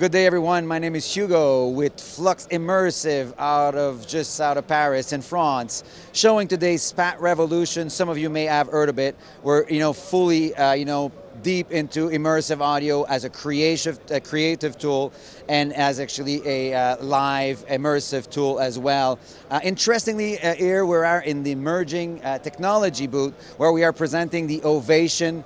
Good day, everyone. My name is Hugo with Flux Immersive out of Paris in France, showing today's SPAT revolution. Some of you may have heard of it. We're fully deep into immersive audio as a creative tool and as actually a live immersive tool as well. Interestingly, here we are in the emerging technology booth where we are presenting the Ovation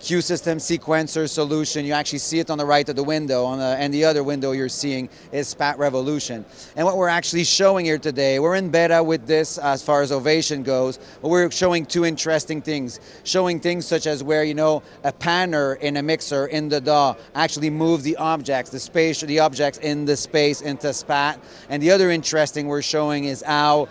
Q System sequencer solution. You actually see it on the right of the window, and the other window you're seeing is SPAT Revolution. And what we're actually showing here today, we're in beta with this as far as Ovation goes, but we're showing two interesting things. Showing things such as where, a panner in a mixer in the DAW actually move the objects, the objects in the space into SPAT. And the other interesting we're showing is how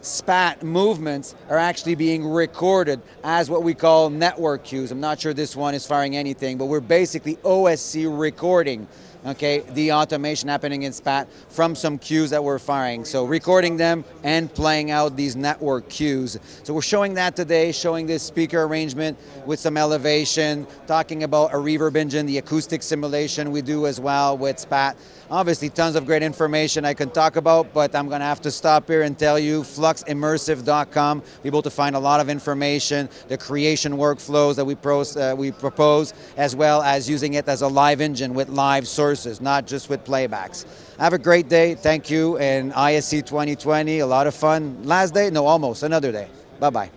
SPAT movements are actually being recorded as what we call network cues. I'm not sure this one is firing anything, but we're basically OSC recording, okay, the automation happening in SPAT from some cues that we're firing. So recording them and playing out these network cues. So we're showing that today, showing this speaker arrangement with some elevation, talking about a reverb engine, the acoustic simulation we do as well with SPAT. Obviously, tons of great information I can talk about, but I'm going to have to stop here and tell you, fluximmersive.com, be able to find a lot of information, the creation workflows that we propose, as well as using it as a live engine with live sources, not just with playbacks. Have a great day. Thank you. And ISE 2020, a lot of fun. Last day? No, almost. Another day. Bye-bye.